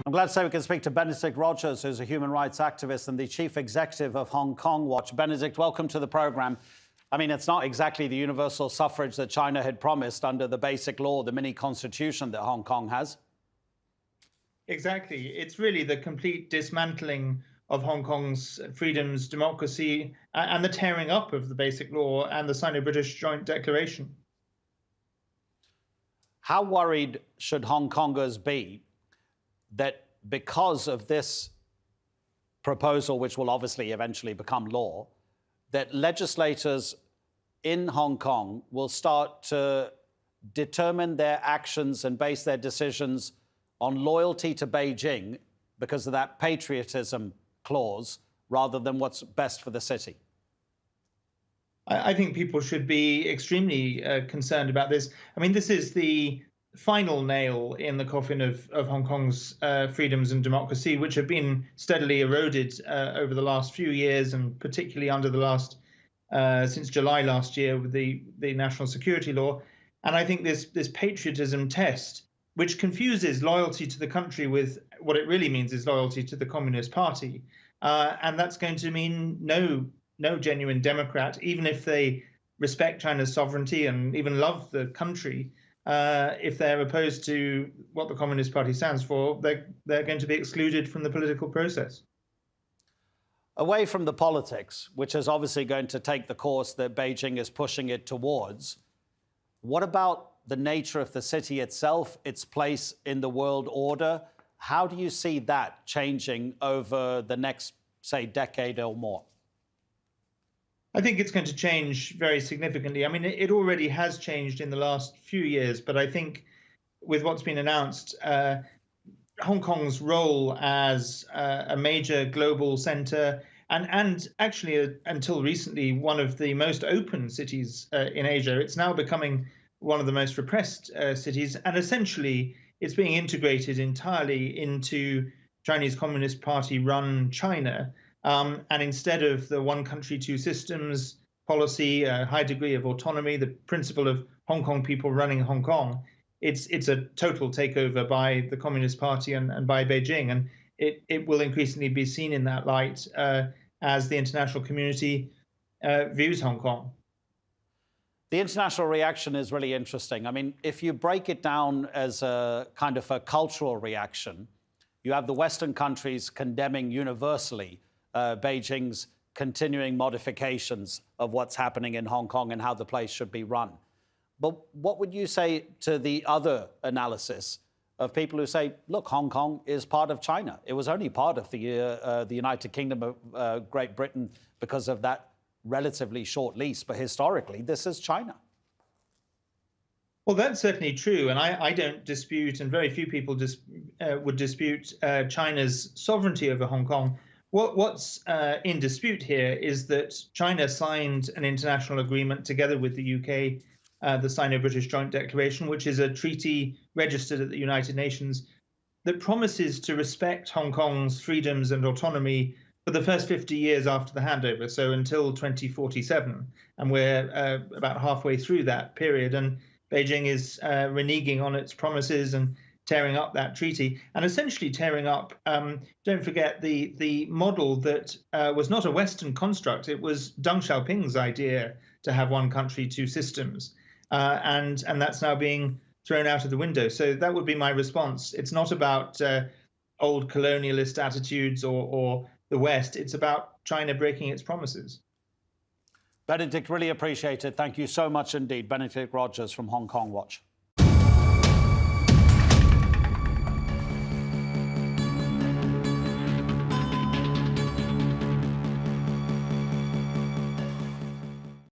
I'm glad to say we can speak to Benedict Rogers, who's a human rights activist and the chief executive of Hong Kong Watch. Benedict, welcome to the programme. I mean, it's not exactly the universal suffrage that China had promised under the basic law, the mini constitution that Hong Kong has. Exactly. It's really the complete dismantling of Hong Kong's freedoms, democracy, and the tearing up of the basic law and the Sino-British Joint Declaration. How worried should Hong Kongers be that because of this proposal, which will obviously eventually become law, that legislators in Hong Kong will start to determine their actions and base their decisions on loyalty to Beijing because of that patriotism clause rather than what's best for the city? I think people should be extremely concerned about this. I mean, this is the final nail in the coffin of Hong Kong's freedoms and democracy, which have been steadily eroded over the last few years, and particularly under the last, since July last year with the national security law. And I think this patriotism test, which confuses loyalty to the country with what it really means is loyalty to the Communist Party. And that's going to mean no genuine Democrat, even if they respect China's sovereignty and even love the country, if they're opposed to what the Communist Party stands for, they're going to be excluded from the political process. Away from the politics, which is obviously going to take the course that Beijing is pushing it towards, what about the nature of the city itself, its place in the world order? How do you see that changing over the next, say, decade or more? I think it's going to change very significantly. I mean, it already has changed in the last few years, but I think with what's been announced, Hong Kong's role as a major global center and actually until recently one of the most open cities in Asia, it's now becoming one of the most repressed cities, and essentially it's being integrated entirely into Chinese Communist Party run China. And instead of the one country, two systems policy, a high degree of autonomy, the principle of Hong Kong people running Hong Kong, it's a total takeover by the Communist Party and by Beijing. And it will increasingly be seen in that light as the international community views Hong Kong. The international reaction is really interesting. I mean, if you break it down as a kind of a cultural reaction, you have the Western countries condemning universally Beijing's continuing modifications of what's happening in Hong Kong and how the place should be run. But what would you say to the other analysis of people who say, look, Hong Kong is part of China? It was only part of the United Kingdom of Great Britain because of that relatively short lease, but historically, this is China. Well, that's certainly true, and I don't dispute, and very few people would dispute China's sovereignty over Hong Kong. What's in dispute here is that China signed an international agreement together with the UK, the Sino-British Joint Declaration, which is a treaty registered at the United Nations that promises to respect Hong Kong's freedoms and autonomy for the first 50 years after the handover, so until 2047. And we're about halfway through that period. And Beijing is reneging on its promises and tearing up that treaty, and essentially tearing up, don't forget, the model that was not a Western construct. It was Deng Xiaoping's idea to have one country, two systems. And that's now being thrown out of the window. So that would be my response. It's not about old colonialist attitudes or the West. It's about China breaking its promises. Benedict, really appreciate it. Thank you so much indeed. Benedict Rogers from Hong Kong Watch.